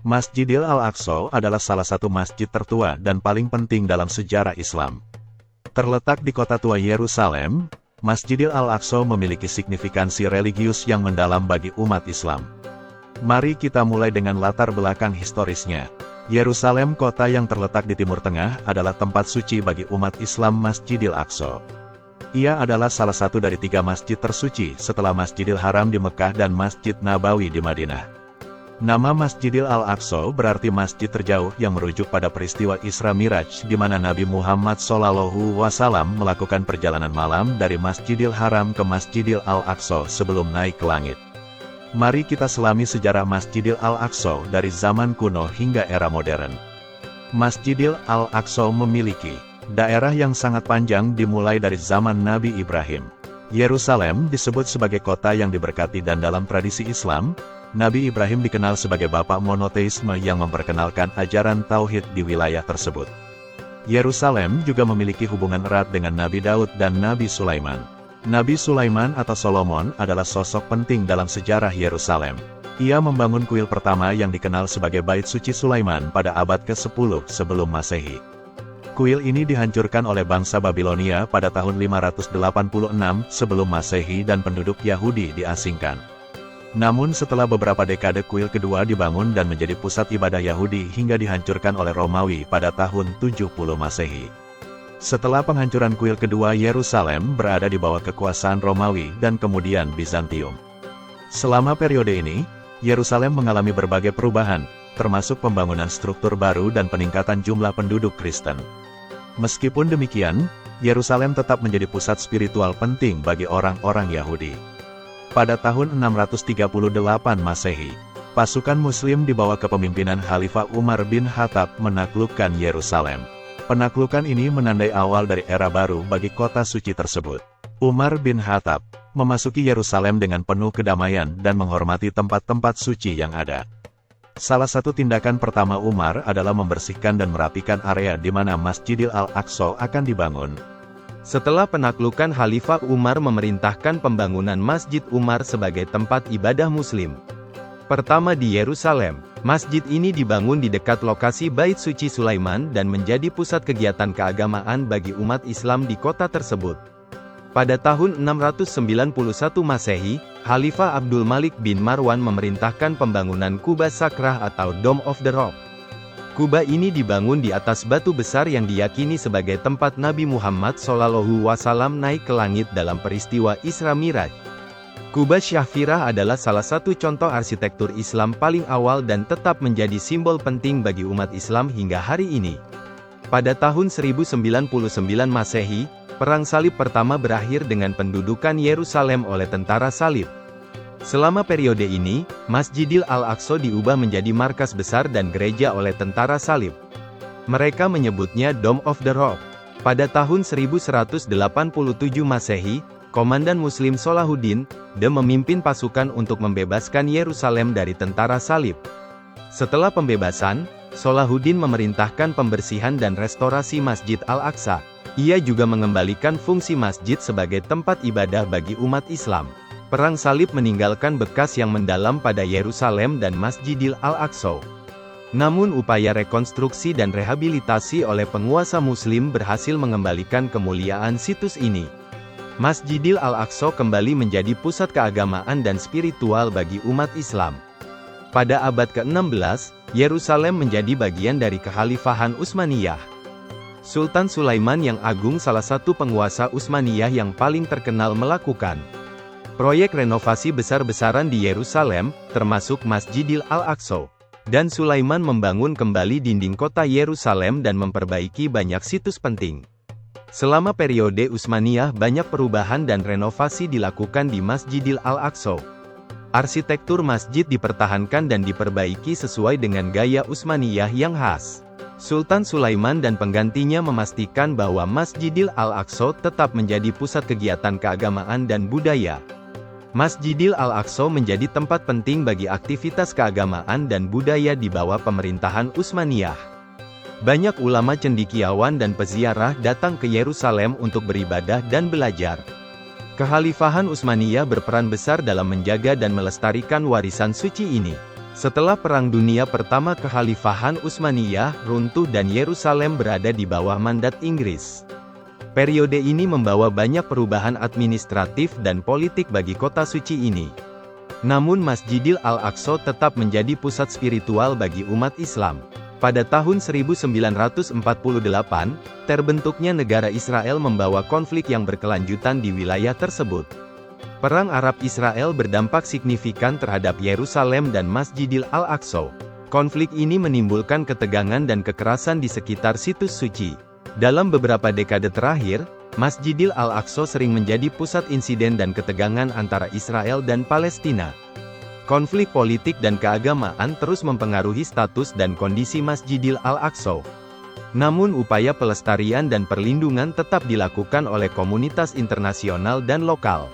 Masjidil Al-Aqsa adalah salah satu masjid tertua dan paling penting dalam sejarah Islam. Terletak di kota tua Yerusalem, Masjidil Al-Aqsa memiliki signifikansi religius yang mendalam bagi umat Islam. Mari kita mulai dengan latar belakang historisnya. Yerusalem, kota yang terletak di Timur Tengah, adalah tempat suci bagi umat Islam. Masjidil Aqsa. Ia adalah salah satu dari 3 masjid tersuci setelah Masjidil Haram di Mekah dan Masjid Nabawi di Madinah. Nama Masjidil Al-Aqsa berarti masjid terjauh yang merujuk pada peristiwa Isra Miraj di mana Nabi Muhammad SAW melakukan perjalanan malam dari Masjidil Haram ke Masjidil Al-Aqsa sebelum naik ke langit. Mari kita selami sejarah Masjidil Al-Aqsa dari zaman kuno hingga era modern. Masjidil Al-Aqsa memiliki daerah yang sangat panjang dimulai dari zaman Nabi Ibrahim. Yerusalem disebut sebagai kota yang diberkati dan dalam tradisi Islam, Nabi Ibrahim dikenal sebagai bapak monoteisme yang memperkenalkan ajaran tauhid di wilayah tersebut. Yerusalem juga memiliki hubungan erat dengan Nabi Daud dan Nabi Sulaiman. Nabi Sulaiman atau Solomon adalah sosok penting dalam sejarah Yerusalem. Ia membangun kuil pertama yang dikenal sebagai Bait Suci Sulaiman pada abad ke-10 sebelum Masehi. Kuil ini dihancurkan oleh bangsa Babilonia pada tahun 586 sebelum Masehi dan penduduk Yahudi diasingkan. Namun setelah beberapa dekade kuil kedua dibangun dan menjadi pusat ibadah Yahudi hingga dihancurkan oleh Romawi pada tahun 70 Masehi. Setelah penghancuran kuil kedua, Yerusalem berada di bawah kekuasaan Romawi dan kemudian Bizantium. Selama periode ini, Yerusalem mengalami berbagai perubahan, termasuk pembangunan struktur baru dan peningkatan jumlah penduduk Kristen. Meskipun demikian, Yerusalem tetap menjadi pusat spiritual penting bagi orang-orang Yahudi. Pada tahun 638 Masehi, pasukan Muslim di bawah kepemimpinan Khalifah Umar bin Khattab menaklukkan Yerusalem. Penaklukan ini menandai awal dari era baru bagi kota suci tersebut. Umar bin Khattab memasuki Yerusalem dengan penuh kedamaian dan menghormati tempat-tempat suci yang ada. Salah satu tindakan pertama Umar adalah membersihkan dan merapikan area di mana Masjidil Al-Aqsa akan dibangun. Setelah penaklukan, Khalifah Umar memerintahkan pembangunan Masjid Umar sebagai tempat ibadah Muslim pertama di Yerusalem. Masjid ini dibangun di dekat lokasi Bait Suci Sulaiman dan menjadi pusat kegiatan keagamaan bagi umat Islam di kota tersebut. Pada tahun 691 Masehi, Khalifah Abdul Malik bin Marwan memerintahkan pembangunan Kubah Sakrah atau Dome of the Rock. Kubah ini dibangun di atas batu besar yang diyakini sebagai tempat Nabi Muhammad SAW naik ke langit dalam peristiwa Isra Miraj. Kubah Syafirah adalah salah satu contoh arsitektur Islam paling awal dan tetap menjadi simbol penting bagi umat Islam hingga hari ini. Pada tahun 1099 Masehi, Perang Salib pertama berakhir dengan pendudukan Yerusalem oleh tentara salib. Selama periode ini, Masjidil Al-Aqsa diubah menjadi markas besar dan gereja oleh tentara salib. Mereka menyebutnya Dome of the Rock. Pada tahun 1187 Masehi, Komandan Muslim Salahuddin I memimpin pasukan untuk membebaskan Yerusalem dari tentara salib. Setelah pembebasan, Salahuddin memerintahkan pembersihan dan restorasi Masjid Al-Aqsa. Ia juga mengembalikan fungsi masjid sebagai tempat ibadah bagi umat Islam. Perang Salib meninggalkan bekas yang mendalam pada Yerusalem dan Masjidil Al-Aqsa. Namun upaya rekonstruksi dan rehabilitasi oleh penguasa Muslim berhasil mengembalikan kemuliaan situs ini. Masjidil Al-Aqsa kembali menjadi pusat keagamaan dan spiritual bagi umat Islam. Pada abad ke-16, Yerusalem menjadi bagian dari Kekhalifahan Utsmaniyah. Sultan Sulaiman yang Agung, salah satu penguasa Utsmaniyah yang paling terkenal, melakukan proyek renovasi besar-besaran di Yerusalem, termasuk Masjidil Al-Aqsa. Dan Sulaiman membangun kembali dinding kota Yerusalem dan memperbaiki banyak situs penting. Selama periode Utsmaniyah banyak perubahan dan renovasi dilakukan di Masjidil Al-Aqsa. Arsitektur masjid dipertahankan dan diperbaiki sesuai dengan gaya Utsmaniyah yang khas. Sultan Sulaiman dan penggantinya memastikan bahwa Masjidil Al-Aqsa tetap menjadi pusat kegiatan keagamaan dan budaya. Masjidil Al-Aqsa menjadi tempat penting bagi aktivitas keagamaan dan budaya di bawah pemerintahan Utsmaniyah. Banyak ulama cendekiawan dan peziarah datang ke Yerusalem untuk beribadah dan belajar. Kekhalifahan Utsmaniyah berperan besar dalam menjaga dan melestarikan warisan suci ini. Setelah Perang Dunia Pertama, Kekhalifahan Utsmaniyah runtuh dan Yerusalem berada di bawah mandat Inggris. Periode ini membawa banyak perubahan administratif dan politik bagi kota suci ini. Namun Masjidil Al-Aqsa tetap menjadi pusat spiritual bagi umat Islam. Pada tahun 1948, terbentuknya negara Israel membawa konflik yang berkelanjutan di wilayah tersebut. Perang Arab-Israel berdampak signifikan terhadap Yerusalem dan Masjidil Al-Aqsa. Konflik ini menimbulkan ketegangan dan kekerasan di sekitar situs suci. Dalam beberapa dekade terakhir, Masjidil Al-Aqsa sering menjadi pusat insiden dan ketegangan antara Israel dan Palestina. Konflik politik dan keagamaan terus mempengaruhi status dan kondisi Masjidil Al-Aqsa. Namun upaya pelestarian dan perlindungan tetap dilakukan oleh komunitas internasional dan lokal.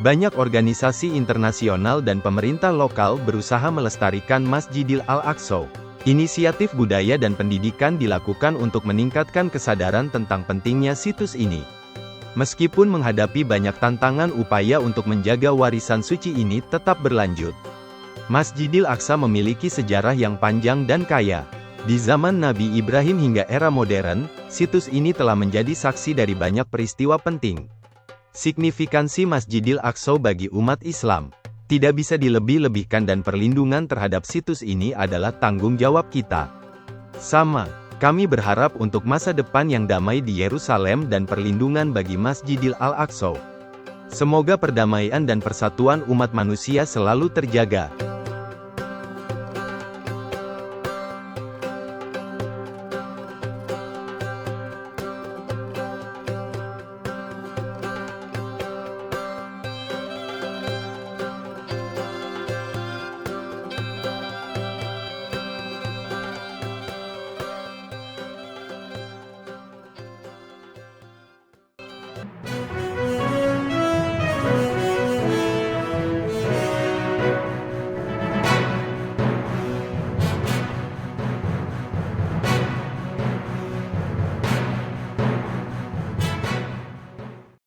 Banyak organisasi internasional dan pemerintah lokal berusaha melestarikan Masjidil Al-Aqsa. Inisiatif budaya dan pendidikan dilakukan untuk meningkatkan kesadaran tentang pentingnya situs ini. Meskipun menghadapi banyak tantangan, upaya untuk menjaga warisan suci ini tetap berlanjut. Masjidil Aqsa memiliki sejarah yang panjang dan kaya. Di zaman Nabi Ibrahim hingga era modern, situs ini telah menjadi saksi dari banyak peristiwa penting. Signifikansi Masjidil Aqsa bagi umat Islam tidak bisa dilebih-lebihkan, dan perlindungan terhadap situs ini adalah tanggung jawab kita. Kami berharap untuk masa depan yang damai di Yerusalem dan perlindungan bagi Masjidil Al-Aqsa. Semoga perdamaian dan persatuan umat manusia selalu terjaga.